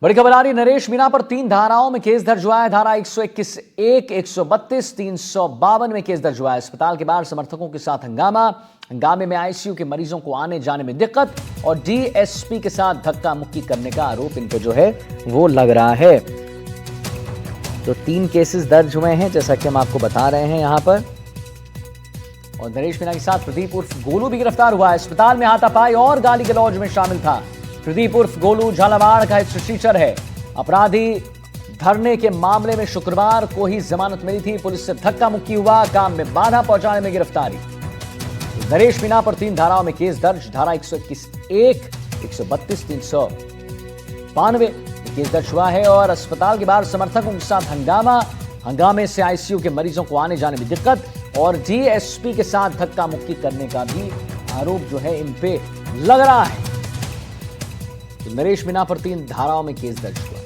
बड़ी खबर आ रही, नरेश मीणा पर 3 धाराओं में केस दर्ज हुआ है। धारा 121 1, 132, 352 में केस दर्ज हुआ है। अस्पताल के बाहर समर्थकों के साथ हंगामे में आईसीयू के मरीजों को आने जाने में दिक्कत और डीएसपी के साथ धक्का मुक्की करने का आरोप इन पे जो है वो लग रहा है। तो 3 केसेस दर्ज हुए हैं जैसा कि हम आपको बता रहे हैं यहां पर। और नरेश मीणा के साथ प्रदीप उर्फ गोलू भी गिरफ्तार हुआ है। अस्पताल में हाथापाई और गाली गलौज में शामिल था। प्रदीप उर्फ गोलू झालावाड़ का हिस्ट्री है। अपराधी धरने के मामले में शुक्रवार को ही जमानत मिली थी। पुलिस से धक्का मुक्की हुआ, काम में बाधा पहुंचाने में गिरफ्तारी। नरेश मीणा पर 3 धाराओं में केस दर्ज। धारा 121 1, 132, 392 में केस दर्ज हुआ है। और अस्पताल के बाहर समर्थकों के साथ हंगामे से आईसीयू के मरीजों को आने जाने में दिक्कत और डीएसपी के साथ धक्का मुक्की करने का भी आरोप जो है इन पे लग रहा है। तो नरेश मीणा पर 3 धाराओं में केस दर्ज हुआ।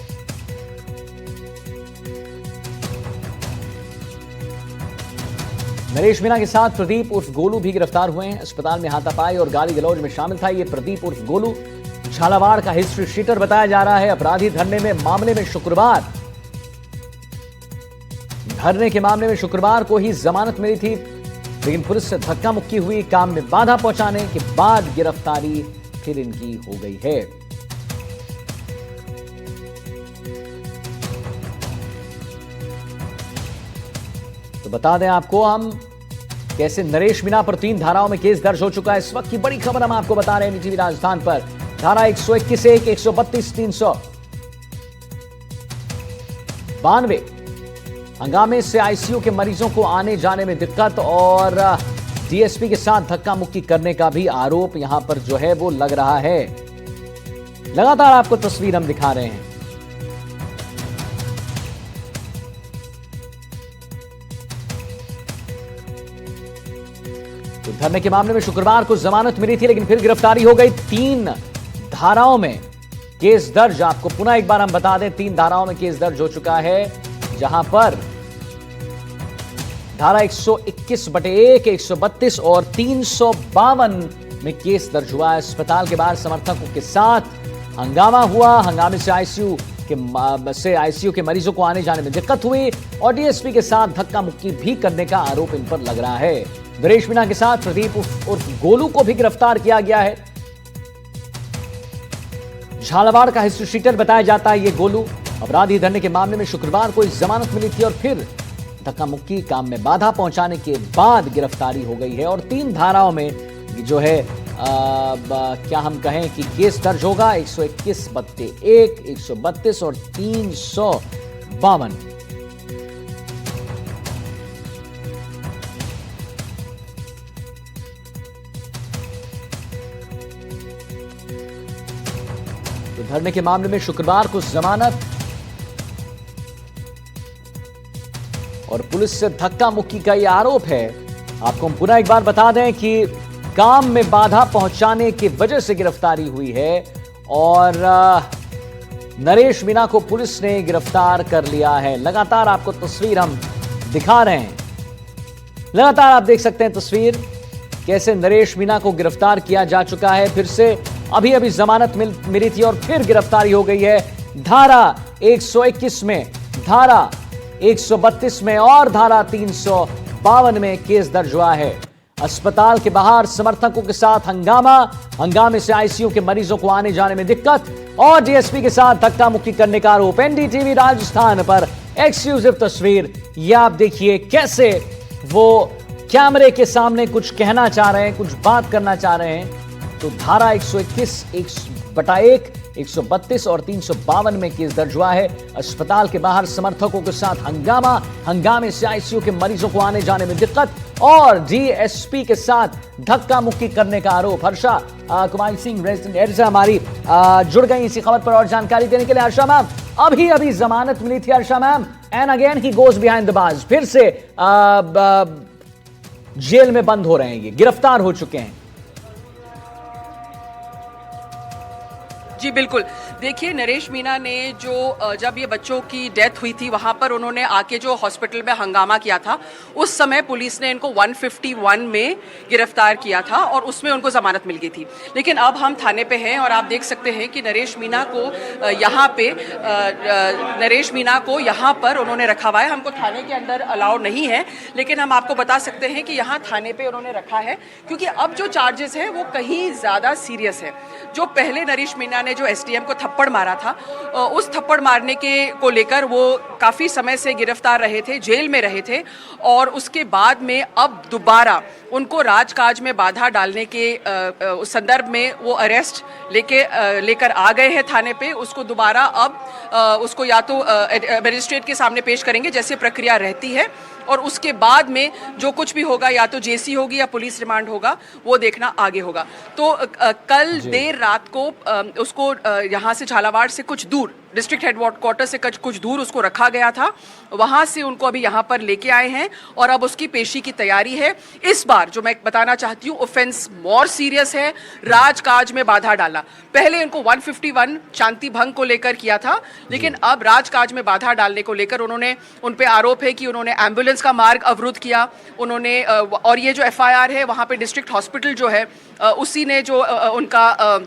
नरेश मीणा के साथ प्रदीप उर्फ गोलू भी गिरफ्तार हुए हैं। अस्पताल में हाथापाई और गाली गलौज में शामिल था। यह प्रदीप उर्फ गोलू झालावाड़ का हिस्ट्री शीटर बताया जा रहा है। अपराधी धरने के मामले में शुक्रवार को ही जमानत मिली थी, लेकिन पुलिस से धक्का मुक्की हुई, काम में बाधा पहुंचाने के बाद गिरफ्तारी फिर इनकी हो गई है। तो बता दें आपको हम कैसे नरेश मीणा पर 3 धाराओं में केस दर्ज हो चुका है। इस वक्त की बड़ी खबर हम आपको बता रहे हैं टीवी राजस्थान पर। धारा 121 1, 132, 392 हंगामे से आईसीयू के मरीजों को आने जाने में दिक्कत और डीएसपी के साथ धक्का मुक्की करने का भी आरोप यहां पर जो है वो लग रहा है। लगातार आपको तस्वीर हम दिखा रहे हैं। तो धरने के मामले में शुक्रवार को जमानत मिली थी, लेकिन फिर गिरफ्तारी हो गई। 3 धाराओं में केस दर्ज। आपको पुनः एक बार हम बता दें, 3 धाराओं में केस दर्ज हो चुका है, जहां पर धारा 121/1, 132 और 352 में केस दर्ज हुआ है। अस्पताल के बाहर समर्थकों के साथ हंगामा हुआ। हंगामे से आईसीयू के मरीजों को आने जाने में दिक्कत हुई और डीएसपी के साथ धक्का मुक्की भी करने का आरोप इन पर लग रहा है। नरेश मीणा के साथ प्रदीप उर्फ गोलू को भी गिरफ्तार किया गया है। झालावाड़ का हिस्ट्री शीटर बताया जाता है ये गोलू। अपराधी धरने के मामले में शुक्रवार को जमानत मिली थी और फिर धक्का मुक्की, काम में बाधा पहुंचाने के बाद गिरफ्तारी हो गई है। और 3 धाराओं में जो है क्या हम कहें कि केस दर्ज होगा। 121/1, 132 और 352। तो धरने के मामले में शुक्रवार को जमानत और पुलिस से धक्का मुक्की का यह आरोप है। आपको हम पुनः एक बार बता दें कि काम में बाधा पहुंचाने की वजह से गिरफ्तारी हुई है और नरेश मीणा को पुलिस ने गिरफ्तार कर लिया है। लगातार आपको तस्वीर हम दिखा रहे हैं। लगातार आप देख सकते हैं तस्वीर कैसे नरेश मीणा को गिरफ्तार किया जा चुका है। फिर से अभी जमानत मिली थी और फिर गिरफ्तारी हो गई है। धारा 121 में, धारा 132 में और धारा 352 में केस दर्ज हुआ है। अस्पताल के बाहर समर्थकों के साथ हंगामे से आईसीयू के मरीजों को आने जाने में दिक्कत और डीएसपी के साथ धक्का मुक्की करने का आरोप। एनडीटीवी राजस्थान पर एक्सक्लूसिव तस्वीर। यह आप देखिए कैसे वो कैमरे के सामने कुछ कहना चाह रहे हैं, कुछ बात करना चाह रहे हैं। तो धारा 121, 1/1, 132 और 352 में केस दर्ज हुआ है। अस्पताल के बाहर समर्थकों के साथ हंगामे से आईसीयू के मरीजों को आने जाने में दिक्कत और डीएसपी के साथ धक्का मुक्की करने का आरोप। हर्षा कुमारी सिंह रेजिडेंट एडिटर हमारी जुड़ गई इसी खबर पर और जानकारी देने के लिए। हर्षा मैम, अभी जमानत मिली थी Harsha ma'am, and again he goes behind the bars. फिर से जेल में बंद हो रहे हैं, ये गिरफ्तार हो चुके हैं। जी बिल्कुल, देखिए, नरेश मीना ने जो जब ये बच्चों की डेथ हुई थी वहाँ पर उन्होंने आके जो हॉस्पिटल में हंगामा किया था, उस समय पुलिस ने इनको 151 में गिरफ्तार किया था और उसमें उनको ज़मानत मिल गई थी। लेकिन अब हम थाने पे हैं और आप देख सकते हैं कि नरेश मीना को यहाँ पर उन्होंने रखा हुआ है। हमको थाने के अंदर अलाउ नहीं है, लेकिन हम आपको बता सकते हैं कि यहाँ थाने पे उन्होंने रखा है क्योंकि अब जो चार्जेस है वो कहीं ज़्यादा सीरियस है। जो पहले नरेश मीना ने जो एसडीएम को थप्पड़ मारा था, उस थप्पड़ मारने को लेकर वो काफ़ी समय से गिरफ्तार रहे थे, जेल में रहे थे और उसके बाद में अब दोबारा उनको राजकाज में बाधा डालने के संदर्भ में वो अरेस्ट लेकर आ गए हैं थाने पे। उसको दोबारा अब उसको या तो मजिस्ट्रेट के सामने पेश करेंगे जैसे प्रक्रिया रहती है और उसके बाद में जो कुछ भी होगा या तो जेसी होगी या पुलिस रिमांड होगा, वो देखना आगे होगा। तो कल देर रात को उसको यहाँ से झालावाड़ से कुछ दूर, डिस्ट्रिक्ट हेडक्वार्टर से कुछ दूर उसको रखा गया था। वहाँ से उनको अभी यहाँ पर लेके आए हैं और अब उसकी पेशी की तैयारी है। इस बार जो मैं बताना चाहती हूँ, ऑफेंस मोर सीरियस है, राजकाज में बाधा डाला। पहले इनको 151 शांति भंग को लेकर किया था, लेकिन अब राजकाज में बाधा डालने को लेकर उन पे आरोप है कि उन्होंने एम्बुलेंस का मार्ग अवरुद्ध किया। उन्होंने और ये जो एफआईआर है वहाँ पे डिस्ट्रिक्ट हॉस्पिटल जो है उसी ने जो उनका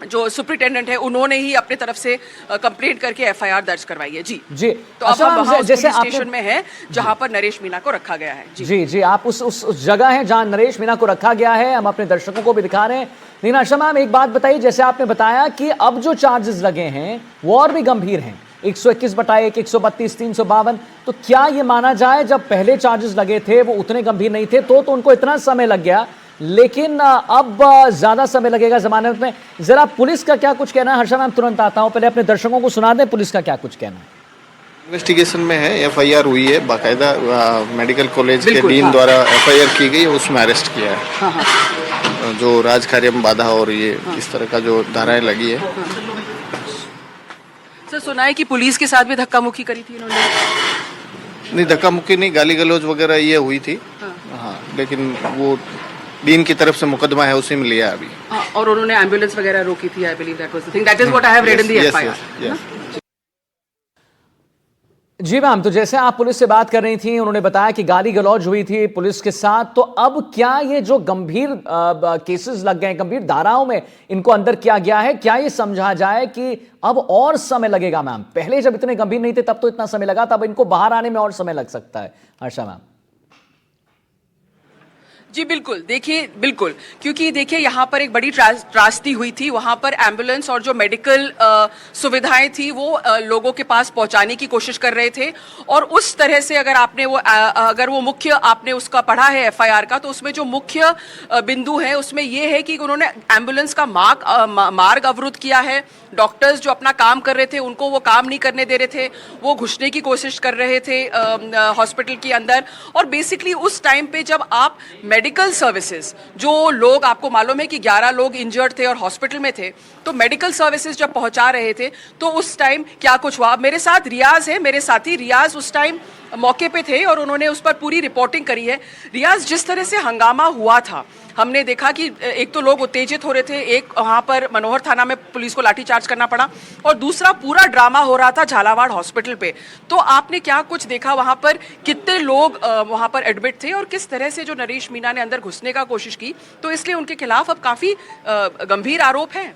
जो सुपरिटेंडेंट है उन्होंने ही अपने तरफ से कंप्लेंट करके एफआईआर दर्ज करवाई है। जी जी। तो अब हम वहाँ जैसे स्टेशन में है जहाँ पर नरेश मीना को रखा गया है। जी, आप उस जगह है जहाँ नरेश मीना को रखा गया है, हम अपने दर्शकों को भी दिखा रहे हैं। लेकिन आशा मैम, एक बात बताइए, जैसे आपने बताया कि अब जो चार्जेस लगे हैं वो और भी गंभीर हैं, 121/1, 132, 352, तो क्या ये माना जाए जब पहले चार्जेस लगे थे वो उतने गंभीर नहीं थे तो उनको इतना समय लग गया, लेकिन अब ज्यादा समय लगेगा जमानत में? जरा पुलिस का क्या कुछ कहना है? हर्षा मैम, तुरंत आता हूं, पहले अपने दर्शकों को सुना दें पुलिस का क्या कुछ कहना है। इन्वेस्टिगेशन में है, एफआईआर हुई है, बाकायदा मेडिकल कॉलेज के डीन द्वारा एफआईआर की गई है, उसमें अरेस्ट किया है। जो राजकार्य में बाधा और ये इस तरह का जो धाराएं लगी है। सर, सुना है कि पुलिस के साथ भी धक्का मुक्की करी थी इन्होंने? नहीं, धक्का मुक्की नहीं, गाली गलौज वगैरह ये हुई थी। हाँ, लेकिन वो डीन की तरफ से मुकदमा है, उसी में लिया अभी। और उन्होंने एम्बुलेंस वगैरह रोकी थी, I believe that was the thing, that is what I have read in the FIR. जी मैम, तो जैसे आप पुलिस से बात कर रही थी, उन्होंने बताया कि गाली गलौज हुई थी पुलिस के साथ, तो अब क्या ये जो गंभीर केसेस लग गए, गंभीर धाराओं में इनको अंदर किया गया है, क्या ये समझा जाए कि अब और समय लगेगा? मैम, पहले जब इतने गंभीर नहीं थे तब तो इतना समय लगा, तब इनको बाहर आने में और समय लग सकता है? हर्षा मैम। जी बिल्कुल, देखिए बिल्कुल, क्योंकि देखिए यहाँ पर एक बड़ी त्रासदी हुई थी। वहाँ पर एम्बुलेंस और जो मेडिकल सुविधाएं थी वो लोगों के पास पहुँचाने की कोशिश कर रहे थे और उस तरह से अगर वो मुख्य आपने उसका पढ़ा है एफआईआर का, तो उसमें जो मुख्य बिंदु है उसमें ये है कि उन्होंने एम्बुलेंस का मार्ग अवरुद्ध किया है। डॉक्टर्स जो अपना काम कर रहे थे उनको वो काम नहीं करने दे रहे थे, वो घुसने की कोशिश कर रहे थे हॉस्पिटल के अंदर। और बेसिकली उस टाइम पे जब आप मेडिकल सर्विसेज, जो लोग, आपको मालूम है कि 11 लोग इंजर्ड थे और हॉस्पिटल में थे, तो मेडिकल सर्विसेज जब पहुंचा रहे थे तो उस टाइम क्या कुछ हुआ? मेरे साथ रियाज है, मेरे साथी रियाज उस टाइम मौके पे थे और उन्होंने उस पर पूरी रिपोर्टिंग करी है। रियाज, जिस तरह से हंगामा हुआ था, हमने देखा कि एक तो लोग उत्तेजित हो रहे थे, एक वहाँ पर मनोहर थाना में पुलिस को लाठीचार्ज करना पड़ा और दूसरा पूरा ड्रामा हो रहा था झालावाड़ हॉस्पिटल पे। तो आपने क्या कुछ देखा वहाँ पर? कितने लोग वहाँ पर एडमिट थे और किस तरह से जो नरेश मीना ने अंदर घुसने का कोशिश की, तो इसलिए उनके खिलाफ अब काफ़ी गंभीर आरोप हैं।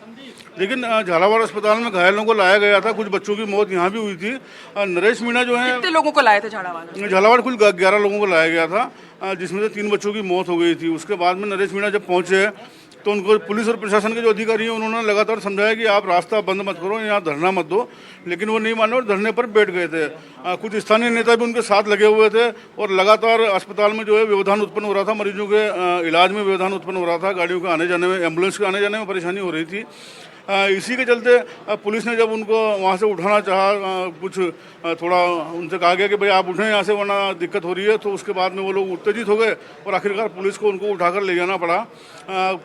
लेकिन झालावाड़ अस्पताल में घायलों को लाया गया था, कुछ बच्चों की मौत यहाँ भी हुई थी। नरेश मीना जो है, कितने लोगों को लाए थे झालावाड़? झालावाड़ कुल 11 लोगों को लाया गया था, जिसमें से 3 बच्चों की मौत हो गई थी। उसके बाद में नरेश मीना जब पहुँचे तो उनको पुलिस और प्रशासन के जो अधिकारी हैं उन्होंने लगातार समझाया कि आप रास्ता बंद मत करो, यहाँ धरना मत दो, लेकिन वो नहीं माने और धरने पर बैठ गए थे। कुछ स्थानीय नेता भी उनके साथ लगे हुए थे और लगातार अस्पताल में जो है व्यवधान उत्पन्न हो रहा था, मरीजों के इलाज में व्यवधान उत्पन्न हो रहा था, गाड़ियों के आने जाने में, एम्बुलेंस के आने जाने में परेशानी हो रही थी। इसी के चलते पुलिस ने जब उनको वहाँ से उठाना चाहा, कुछ थोड़ा उनसे कहा गया कि भाई आप उठें यहाँ से वरना दिक्कत हो रही है, तो उसके बाद में वो लोग उत्तेजित हो गए और आखिरकार पुलिस को उनको उठाकर ले जाना पड़ा।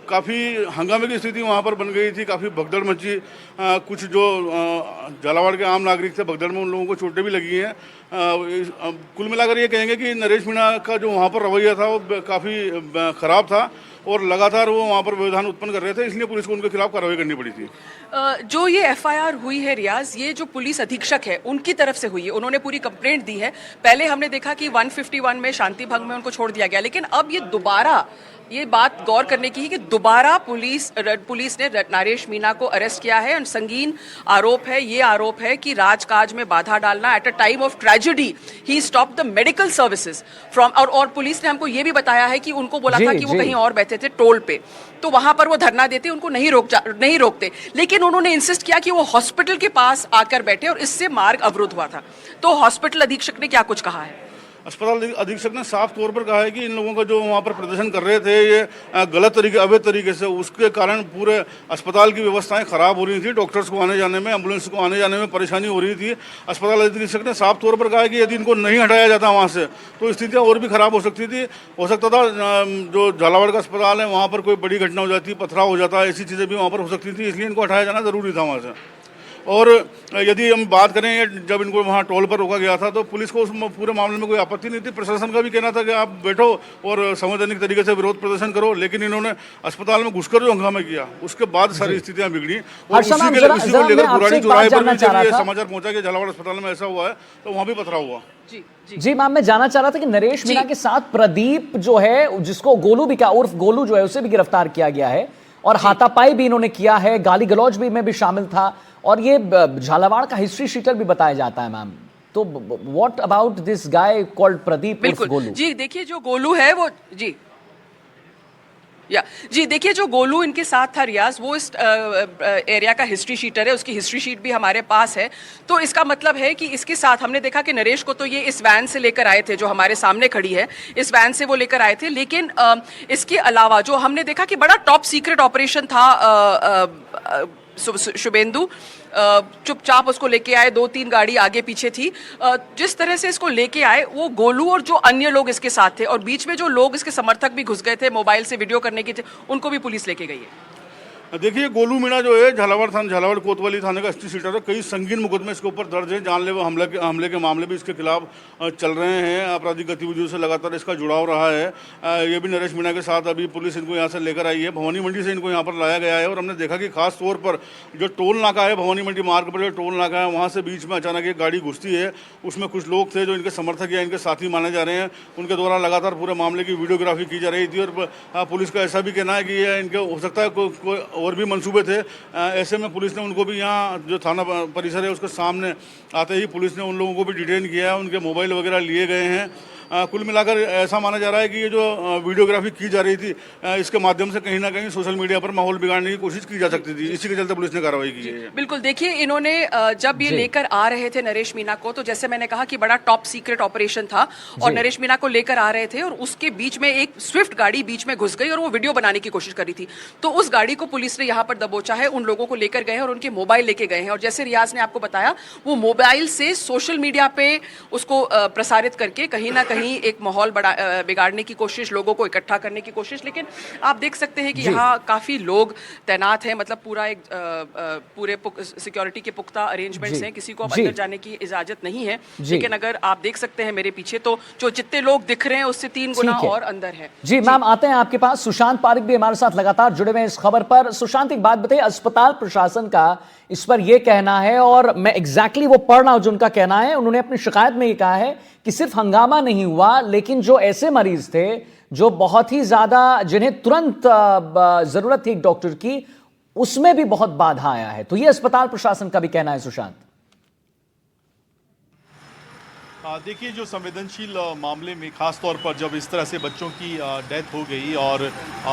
काफ़ी हंगामे की स्थिति वहाँ पर बन गई थी, काफ़ी भगदड़ मची। कुछ जो झालावाड़ के आम नागरिक थे, भगदड़ में उन लोगों को चोटें भी लगी हैं। कुल मिलाकर ये कहेंगे कि नरेश मीना का जो वहाँ पर रवैया था वो काफ़ी ख़राब था और लगातार वो वहाँ पर व्यवधान उत्पन्न कर रहे थे, इसलिए पुलिस को उनके खिलाफ कार्रवाई करनी पड़ी थी। जो ये एफआईआर हुई है रियाज, ये जो पुलिस अधीक्षक है उनकी तरफ से हुई है, उन्होंने पूरी कंप्लेंट दी है। पहले हमने देखा कि 151 में शांति भंग में उनको छोड़ दिया गया, लेकिन अब ये दोबारा, ये बात गौर करने की है कि दोबारा पुलिस ने नरेश मीणा को अरेस्ट किया है और संगीन आरोप है, ये आरोप है कि राजकाज में बाधा डालना। At a time of tragedy he stop the medical services from, और पुलिस ने हमको ये भी बताया है कि उनको बोला था कि वो कहीं और बैठे थे टोल पे, तो वहां पर वो धरना देते, उनको नहीं रोकते, लेकिन उन्होंने इंसिस्ट किया कि वो हॉस्पिटल के पास आकर बैठे और इससे मार्ग अवरुद्ध हुआ था। तो हॉस्पिटल अधीक्षक ने क्या कुछ कहा है? अस्पताल अधीक्षक ने साफ तौर पर कहा है कि इन लोगों का जो वहाँ पर प्रदर्शन कर रहे थे ये गलत तरीके, अवैध तरीके से, उसके कारण पूरे अस्पताल की व्यवस्थाएं खराब हो रही थी, डॉक्टर्स को आने जाने में, एम्बुलेंस को आने जाने में परेशानी हो रही थी। अस्पताल अधीक्षक ने साफ तौर पर कहा कि यदि इनको नहीं हटाया जाता वहाँ से तो स्थितियाँ और भी खराब हो सकती थी। हो सकता था जो झालावाड़ का अस्पताल है वहाँ पर कोई बड़ी घटना हो जाती, पथराव हो जाता, ऐसी चीज़ें भी वहाँ पर हो सकती थी, इसलिए इनको हटाया जाना ज़रूरी था वहाँ से। और यदि हम बात करें, जब इनको वहाँ टोल पर रोका गया था तो पुलिस को उस पूरे मामले में कोई आपत्ति नहीं थी। प्रशासन का भी कहना था कि आप बैठो और संवैधानिक तरीके से विरोध प्रदर्शन करो, लेकिन इन्होंने अस्पताल में घुसकर जो हंगामा किया उसके बाद सारी स्थितियां बिगड़ी और उसी को लेकर पुरानी चौराहे पर भी जब ये समाचार पहुंचा कि झालावाड़ अस्पताल में ऐसा हुआ है तो वहाँ भी पथराव हुआ। जी मैम, मैं जानना चाह रहा था कि नरेश मीणा के साथ प्रदीप जो है, जिसको गोलू भी उर्फ गोलू जो है, उसे भी गिरफ्तार किया गया है और हाथापाई भी इन्होंने किया है, गाली गलौज भी में भी शामिल था, और ये झालावाड़ का हिस्ट्री शीटर भी बताया जाता है मैम। तो what about this guy called Pradeep उर्फ गोलू? जी देखिए, जो गोलू है वो जी देखिए, जो गोलू इनके साथ था रियाज, वो इस एरिया का हिस्ट्री शीटर है, उसकी हिस्ट्री शीट भी हमारे पास है। तो इसका मतलब है कि इसके साथ हमने देखा कि नरेश को तो ये इस वैन से लेकर आए थे, जो हमारे सामने खड़ी है, इस वैन से वो लेकर आए थे, लेकिन इसके अलावा जो हमने देखा कि बड़ा टॉप सीक्रेट ऑपरेशन था। शुभेंदु चुपचाप उसको लेके आए, 2-3 गाड़ी आगे पीछे थी। जिस तरह से इसको लेके आए, वो गोलू और जो अन्य लोग इसके साथ थे, और बीच में जो लोग इसके समर्थक भी घुस गए थे मोबाइल से वीडियो करने के थे, उनको भी पुलिस लेके गई है। देखिए, गोलू मीणा जो है झालावाड़ कोतवाली थाने का हिस्ट्री शीटर है। कई संगीन मुकदमे इसके ऊपर दर्ज है, जानलेवा हमले के मामले भी इसके खिलाफ चल रहे हैं। आपराधिक गतिविधियों से लगातार इसका जुड़ाव रहा है। ये भी नरेश मीणा के साथ अभी पुलिस इनको यहाँ से लेकर आई है, भवानी मंडी से इनको यहाँ पर लाया गया है। और हमने देखा कि खास तौर पर जो टोल नाका है, भवानी मंडी मार्ग पर जो टोल नाका है, वहाँ से बीच में अचानक एक गाड़ी घुसती है। उसमें कुछ लोग थे जो इनके समर्थक या इनके साथी माने जा रहे हैं, उनके द्वारा लगातार पूरे मामले की वीडियोग्राफी की जा रही थी। और पुलिस का ऐसा भी कहना है कि ये इनके हो सकता है कोई और भी मंसूबे थे। ऐसे में पुलिस ने उनको भी यहाँ जो थाना परिसर है उसके सामने आते ही पुलिस ने उन लोगों को भी डिटेन किया है, उनके मोबाइल वगैरह लिए गए हैं। कुल मिलाकर ऐसा माना जा रहा है कि ये जो वीडियोग्राफी की जा रही थी, इसके माध्यम से कहीं ना कहीं सोशल मीडिया पर माहौल बिगाड़ने की कोशिश की जा सकती थी। इसी के चलते पुलिस ने कार्रवाई की है। बिल्कुल, देखिए, इन्होंने जब ये लेकर आ रहे थे नरेश मीणा को, तो जैसे मैंने कहा कि बड़ा टॉप सीक्रेट ऑपरेशन था और नरेश मीणा को लेकर आ रहे थे, और उसके बीच में एक स्विफ्ट गाड़ी बीच में घुस गई और वो वीडियो बनाने की कोशिश कर रही थी। तो उस गाड़ी को पुलिस ने यहाँ पर दबोचा है, उन लोगों को लेकर गए हैं और उनके मोबाइल लेके गए हैं। और जैसे रियाज ने आपको बताया, वो मोबाइल से सोशल मीडिया पे उसको प्रसारित करके कहीं ना कहीं एक माहौल बिगाड़ने की कोशिश, लोगों को इकट्ठा करने की कोशिश। लेकिन आप देख सकते हैं कि यहाँ काफी लोग तैनात हैं, मतलब पूरा एक पूरे सिक्योरिटी के पुख्ता अरेंजमेंट्स हैं, किसी को अब अंदर जाने की इजाजत नहीं है। लेकिन अगर आप देख सकते हैं मेरे पीछे, तो जो जितने लोग दिख रहे हैं उससे 3 गुना और अंदर है। जी मैम, आते हैं आपके पास। सुशांत पारिक भी हमारे साथ लगातार जुड़े हुए हैं इस खबर पर। सुशांत, एक बात बताइए, अस्पताल प्रशासन का इस पर यह कहना है, और मैं एग्जैक्टली वो पढ़ रहा हूं जो उनका कहना है, उन्होंने अपनी शिकायत में ये कहा है कि सिर्फ हंगामा नहीं हुआ, लेकिन जो ऐसे मरीज थे जो बहुत ही ज्यादा, जिन्हें तुरंत जरूरत थी एक डॉक्टर की, उसमें भी बहुत बाधा आया है। तो ये अस्पताल प्रशासन का भी कहना है। सुशांत, देखिए, जो संवेदनशील मामले में खास तौर पर जब इस तरह से बच्चों की डेथ हो गई और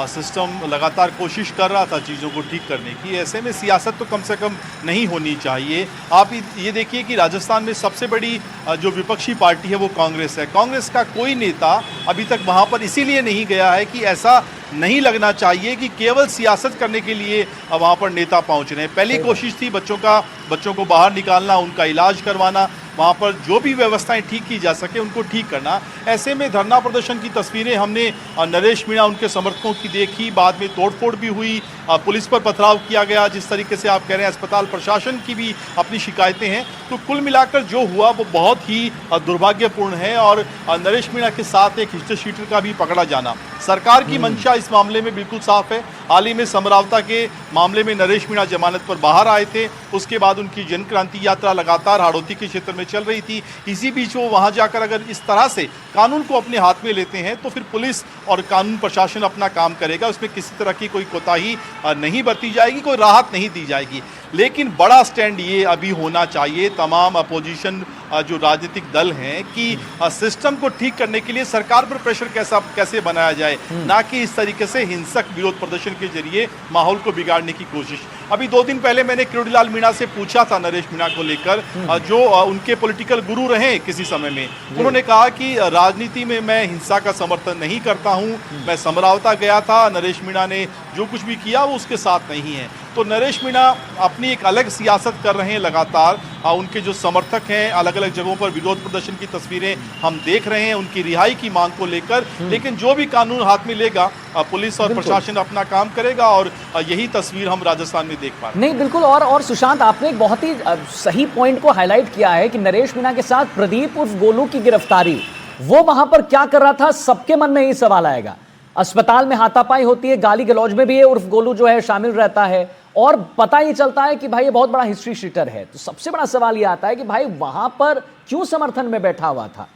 सिस्टम लगातार कोशिश कर रहा था चीज़ों को ठीक करने की, ऐसे में सियासत तो कम से कम नहीं होनी चाहिए। आप ये देखिए कि राजस्थान में सबसे बड़ी जो विपक्षी पार्टी है वो कांग्रेस है। कांग्रेस का कोई नेता अभी तक वहाँ पर इसीलिए नहीं गया है कि ऐसा नहीं लगना चाहिए कि केवल सियासत करने के लिए वहाँ पर नेता पहुँच रहे हैं। पहली कोशिश थी बच्चों का बच्चों को बाहर निकालना, उनका इलाज करवाना, वहाँ पर जो भी व्यवस्थाएं ठीक की जा सके उनको ठीक करना। ऐसे में धरना प्रदर्शन की तस्वीरें हमने नरेश मीणा उनके समर्थकों की देखी, बाद में तोड़फोड़ भी हुई, पुलिस पर पथराव किया गया, जिस तरीके से आप कह रहे हैं अस्पताल प्रशासन की भी अपनी शिकायतें हैं। तो कुल मिलाकर जो हुआ वो बहुत ही दुर्भाग्यपूर्ण है और नरेश मीणा के साथ एक हिस्ट्री शीटर का भी पकड़ा जाना। सरकार की मंशा इस मामले में बिल्कुल साफ है। हाल ही में समरावता के मामले में नरेश मीणा जमानत पर बाहर आए थे, उसके बाद उनकी जन क्रांति यात्रा लगातार हाड़ौती के क्षेत्र में चल रही थी। इसी बीच वो वहां जाकर अगर इस तरह से कानून को अपने हाथ में लेते हैं तो फिर पुलिस और कानून प्रशासन अपना काम करेगा, उसमें किसी तरह की कोई कोताही नहीं बरती जाएगी, कोई राहत नहीं दी जाएगी। लेकिन बड़ा स्टैंड ये अभी होना चाहिए तमाम अपोजिशन जो राजनीतिक दल हैं कि सिस्टम को ठीक करने के लिए सरकार पर प्रेशर कैसे बनाया जाए, ना कि इस तरीके से हिंसक विरोध प्रदर्शन के जरिए माहौल को बिगाड़ने की कोशिश। अभी 2 दिन पहले मैंने किरोड़ीलाल मीणा से पूछा था नरेश मीणा को लेकर, जो उनके पॉलिटिकल गुरु रहे किसी समय में, उन्होंने कहा कि राजनीति में मैं हिंसा का समर्थन नहीं करता हूं, मैं समरावता गया था, नरेश मीणा ने जो कुछ भी किया वो उसके साथ नहीं है। तो नरेश मीणा अपनी एक अलग सियासत कर रहे हैं लगातार। उनके जो समर्थक हैं अलग अलग जगहों पर विरोध प्रदर्शन की तस्वीरें हम देख रहे हैं उनकी रिहाई की मांग को लेकर। लेकिन जो भी कानून हाथ में लेगा पुलिस और प्रशासन अपना काम करेगा और यही तस्वीर हम राजस्थान में देख पा रहे हैं। नहीं, बिल्कुल। और सुशांत, आपने एक बहुत ही सही पॉइंट को हाईलाइट किया है कि नरेश मीणा के साथ प्रदीप उर्फ गोलू की गिरफ्तारी, वो वहां पर क्या कर रहा था, सबके मन में यही सवाल आएगा। अस्पताल में हाथापाई होती है, गाली गलौज में भी ये उर्फ गोलू जो है शामिल रहता है और पता ही चलता है कि भाई ये बहुत बड़ा हिस्ट्री शीटर है। तो सबसे बड़ा सवाल ये आता है कि भाई वहां पर क्यों समर्थन में बैठा हुआ था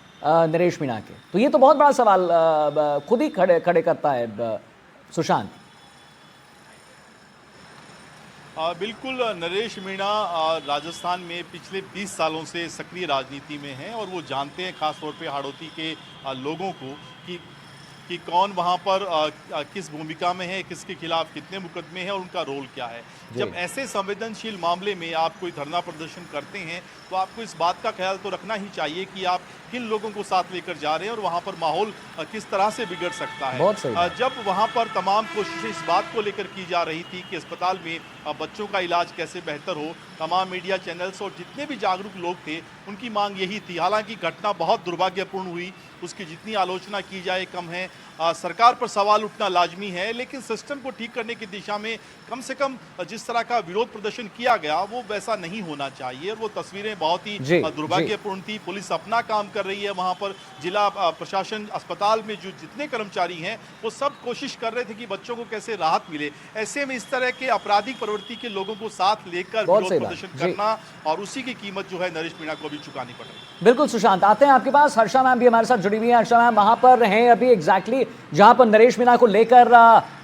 नरेश मीणा के। तो ये तो बहुत बड़ा सवाल खुद ही खड़े करता है सुशांत। बिल्कुल, नरेश मीणा राजस्थान में पिछले 20 सालों से सक्रिय राजनीति में हैं और वो जानते हैं खासतौर पे हाड़ौती के लोगों को कि कौन वहाँ पर किस भूमिका में है, किसके खिलाफ कितने मुकदमे हैं और उनका रोल क्या है। जब ऐसे संवेदनशील मामले में आप कोई धरना प्रदर्शन करते हैं तो आपको इस बात का ख्याल तो रखना ही चाहिए कि आप किन लोगों को साथ लेकर जा रहे हैं और वहाँ पर माहौल किस तरह से बिगड़ सकता है। बहुत सही। जब वहाँ पर तमाम कोशिशें इस बात को लेकर की जा रही थी कि अस्पताल में बच्चों का इलाज कैसे बेहतर हो, तमाम मीडिया चैनल्स और जितने भी जागरूक लोग थे उनकी मांग यही थी। हालांकि घटना बहुत दुर्भाग्यपूर्ण हुई, उसकी जितनी आलोचना की जाए कम है। सरकार पर सवाल उठना लाजमी है, लेकिन सिस्टम को ठीक करने की दिशा में कम से कम जिस तरह का विरोध प्रदर्शन किया गया वो वैसा नहीं होना चाहिए। और वो तस्वीरें बहुत ही दुर्भाग्यपूर्ण थी। पुलिस अपना काम कर रही है, वहाँ पर जिला प्रशासन, अस्पताल में जो जितने कर्मचारी हैं वो सब कोशिश कर रहे थे कि बच्चों को कैसे राहत मिले। ऐसे में इस तरह के आपराधिक प्रवृत्ति के लोगों को साथ लेकर विरोध प्रदर्शन करना और उसी की कीमत जो है नरेश मीणा को भी चुकानी पड़ रही है। बिल्कुल सुशांत, आते हैं आपके पास। हर्षा मैम भी हमारे साथ जुड़ी हुई है। हर्षा मैम, वहां पर हैं अभी एग्जैक्टली जहां पर नरेश मीणा को लेकर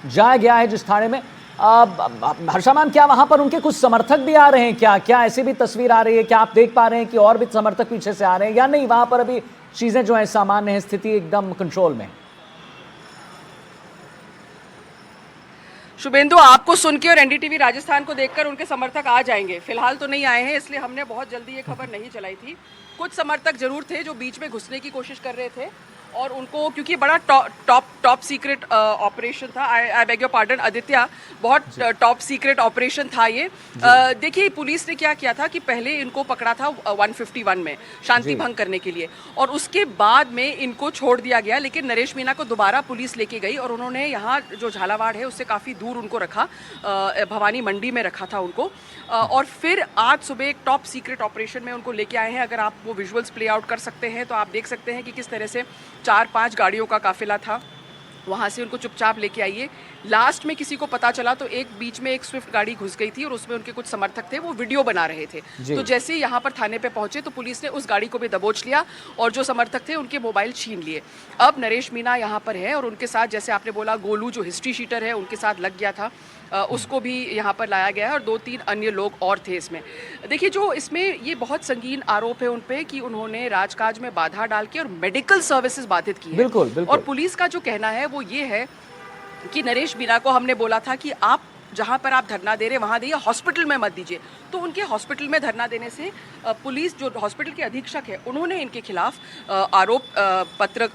जाया गया है जिस थाने में। हर्षा मैम, क्या वहां पर उनके कुछ समर्थक भी आ रहे हैं? क्या ऐसी भी तस्वीर आ रही है? क्या आप देख पा रहे हैं कि और भी समर्थक पीछे से आ रहे हैं या नहीं? वहां पर अभी चीजें जो है सामान्य है, स्थिति एकदम कंट्रोल में? शुभेंदु, आपको सुन के और एनडीटीवी राजस्थान को देखकर उनके समर्थक आ जाएंगे। फिलहाल तो नहीं आए हैं, इसलिए हमने बहुत जल्दी ये खबर नहीं चलाई थी। कुछ समर्थक जरूर थे जो बीच में घुसने की कोशिश कर रहे थे और उनको, क्योंकि बड़ा टॉप सीक्रेट ऑपरेशन था, I beg your pardon Aditya, बहुत टॉप सीक्रेट ऑपरेशन था ये। देखिए पुलिस ने क्या किया था कि पहले इनको पकड़ा था 151 में शांति भंग करने के लिए और उसके बाद में इनको छोड़ दिया गया। लेकिन नरेश मीणा को दोबारा पुलिस लेके गई और उन्होंने यहाँ जो झालावाड़ है उससे काफ़ी दूर उनको रखा, भवानी मंडी में रखा था उनको। और फिर आज सुबह एक टॉप सीक्रेट ऑपरेशन में उनको लेके आए हैं। अगर आप वो विजुअल्स प्ले आउट कर सकते हैं तो आप देख सकते हैं कि किस तरह से 4-5 गाड़ियों का काफिला था, वहाँ से उनको चुपचाप लेके आइए। लास्ट में किसी को पता चला तो एक बीच में एक स्विफ्ट गाड़ी घुस गई थी और उसमें उनके कुछ समर्थक थे, वो वीडियो बना रहे थे। तो जैसे ही यहाँ पर थाने पे पहुंचे तो पुलिस ने उस गाड़ी को भी दबोच लिया और जो समर्थक थे उनके मोबाइल छीन लिए। अब नरेश मीणा यहाँ पर है और उनके साथ, जैसे आपने बोला, गोलू जो हिस्ट्री शीटर है उनके साथ लग गया था, उसको भी यहाँ पर लाया गया है और 2-3 अन्य लोग और थे इसमें। देखिए, जो इसमें ये बहुत संगीन आरोप है उन पे कि उन्होंने राजकाज में बाधा डाल के और मेडिकल सर्विसेज बाधित की है। बिल्कुल। और पुलिस का जो कहना है वो ये है कि नरेश मीणा को हमने बोला था कि आप जहाँ पर आप धरना दे रहे हैं वहाँ दिए, हॉस्पिटल में मत दीजिए। तो उनके हॉस्पिटल में धरना देने से पुलिस, जो हॉस्पिटल के अधीक्षक है, उन्होंने इनके खिलाफ आरोप पत्र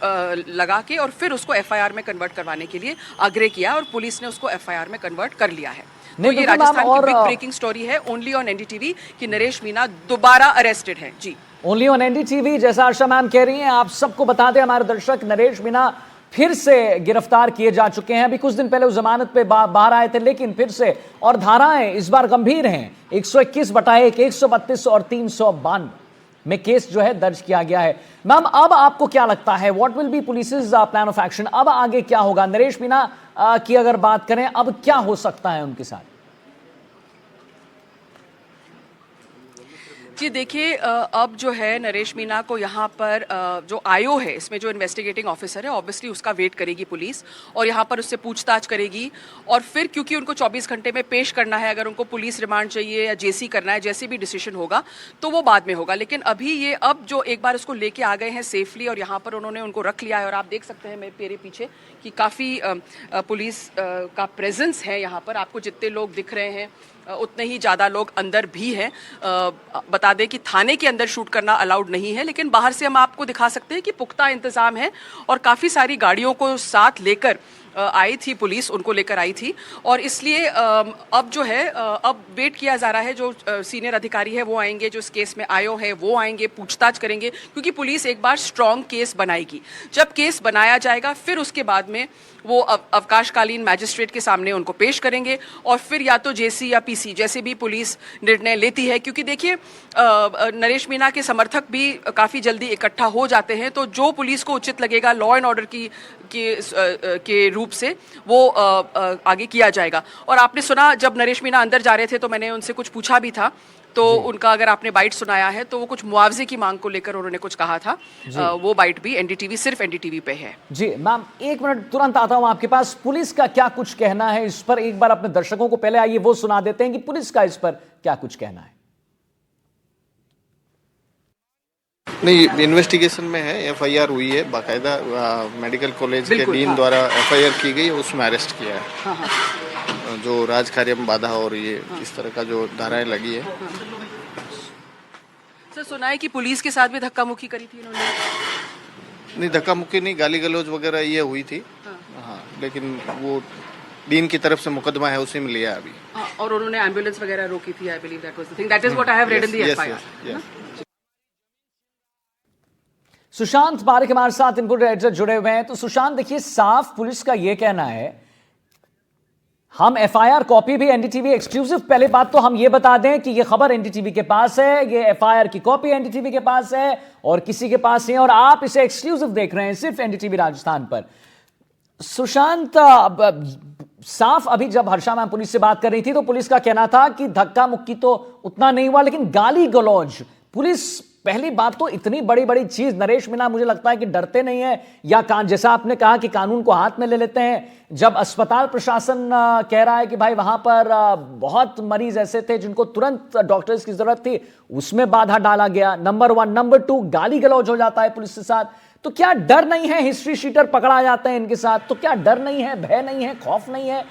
लगा के और फिर उसको एफआईआर में कन्वर्ट करवाने के लिए आग्रह किया और पुलिस ने उसको एफआईआर में कन्वर्ट कर लिया है। तो ये बिल्कुल मैम, राजस्थान की और बिग ब्रेकिंग स्टोरी है ओनली ऑन एनडीटीवी कि नरेश मीणा दोबारा अरेस्टेड है। जी, ओनली ऑन एनडीटीवी, जैसा आशा मैम कह रही हैं। आप सबको बता दें हमारे दर्शक, नरेश मीणा फिर से गिरफ्तार किए जा चुके हैं। अभी कुछ दिन पहले वो जमानत पे बाहर आए थे, लेकिन फिर से, और धाराएं इस बार गंभीर हैं। 121/1, 132 और 392 में केस जो है दर्ज किया गया है। मैम, अब आपको क्या लगता है, what will be police plan of action? अब आगे क्या होगा? नरेश मीणा की अगर बात करें, अब क्या हो सकता है उनके साथ? जी देखिए, अब जो है नरेश मीणा को यहाँ पर जो आयो है, इसमें जो इन्वेस्टिगेटिंग ऑफिसर है, ऑब्वियसली उसका वेट करेगी पुलिस और यहाँ पर उससे पूछताछ करेगी। और फिर क्योंकि उनको 24 घंटे में पेश करना है, अगर उनको पुलिस रिमांड चाहिए या जेसी करना है, जैसे भी डिसीजन होगा तो वो बाद में होगा। लेकिन अभी ये अब जो एक बार उसको लेके आ गए हैं सेफली और यहाँ पर उन्होंने उनको रख लिया है, और आप देख सकते हैं मेरे पीछे कि काफ़ी पुलिस का प्रेजेंस है यहाँ पर। आपको जितने लोग दिख रहे हैं उतने ही ज़्यादा लोग अंदर भी हैं। बता दें कि थाने के अंदर शूट करना अलाउड नहीं है, लेकिन बाहर से हम आपको दिखा सकते हैं कि पुख्ता इंतज़ाम है और काफ़ी सारी गाड़ियों को साथ लेकर आई थी पुलिस, उनको लेकर आई थी। और इसलिए अब जो है अब वेट किया जा रहा है, जो सीनियर अधिकारी है वो आएंगे, जो इस केस में आयो है वो आएंगे, पूछताछ करेंगे, क्योंकि पुलिस एक बार स्ट्रॉन्ग केस बनाएगी। जब केस बनाया जाएगा फिर उसके बाद में वो अवकाशकालीन मैजिस्ट्रेट के सामने उनको पेश करेंगे और फिर या तो जेसी या पीसी, जैसे भी पुलिस निर्णय लेती है। क्योंकि देखिए, नरेश मीणा के समर्थक भी काफ़ी जल्दी इकट्ठा हो जाते हैं, तो जो पुलिस को उचित लगेगा लॉ एंड ऑर्डर के रूप से वो आगे किया जाएगा। और आपने सुना, जब नरेश मीणा अंदर जा रहे थे तो मैंने उनसे कुछ पूछा भी था, तो उनका अगर आपने बाइट सुनाया है तो वो कुछ मुआवजे की मांग को लेकर उन्होंने कुछ कहा था। वो बाइट भी एनडीटीवी, सिर्फ एनडीटीवी पे है। जी मैम, एक मिनट, तुरंत आता हूं आपके पास। पुलिस का क्या कुछ कहना है इस पर? एक बार अपने दर्शकों को पहले आइए वो सुना देते हैं कि पुलिस का इस पर क्या कुछ कहना है। नहीं, इन्वेस्टिगेशन में है, एफआईआर हुई है, बाकायदा मेडिकल कॉलेज के डीन द्वारा एफआईआर की गई, उसमें अरेस्ट किया है। जो राजकार्य में बाधा और ये इस तरह का जो धाराएं लगी है। सर, सुना है कि पुलिस के साथ भी धक्का मुक्की करी थी इन्होंने? नहीं, धक्का मुक्की नहीं, गाली गलौज वगैरह ये हुई थी। हाँ, लेकिन वो डीन की तरफ से मुकदमा है, उसी में लिया अभी। और उन्होंने एम्बुलेंस वगैरह रोकी थी, I believe that was the thing, that is what I have read in the FIR. Sushant Parekh हमारे साथ इनपुट एडिटर जुड़े हुए हैं। तो सुशांत, देखिए, साफ पुलिस का यह कहना है, हम एफआईआर कॉपी भी एनडीटीवी एक्सक्लूसिव, पहले बात तो हम ये बता दें कि ये खबर एनडीटीवी के पास है, ये एफआईआर की कॉपी एनडीटीवी के पास है और किसी के पास नहीं, और आप इसे एक्सक्लूसिव देख रहे हैं सिर्फ एनडीटीवी राजस्थान पर। सुशांत, साफ अभी जब हर्षा मैम पुलिस से बात कर रही थी तो पुलिस का कहना था कि धक्का मुक्की तो उतना नहीं हुआ, लेकिन गाली गलौज, पुलिस, पहली बात तो इतनी बड़ी बड़ी चीज, नरेश मीणा मुझे लगता है कि डरते नहीं है, या जैसा आपने कहा कि कानून को हाथ में ले लेते हैं। जब अस्पताल प्रशासन कह रहा है कि भाई वहां पर बहुत मरीज ऐसे थे जिनको तुरंत डॉक्टर्स की जरूरत थी, उसमें बाधा डाला गया, नंबर 1। नंबर 2, गाली गलौज हो जाता है पुलिस के साथ। तो क्या डर नहीं है? हिस्ट्री शीटर पकड़ा जाते हैं इनके साथ, तो क्या डर नहीं है, भय नहीं है, खौफ नहीं है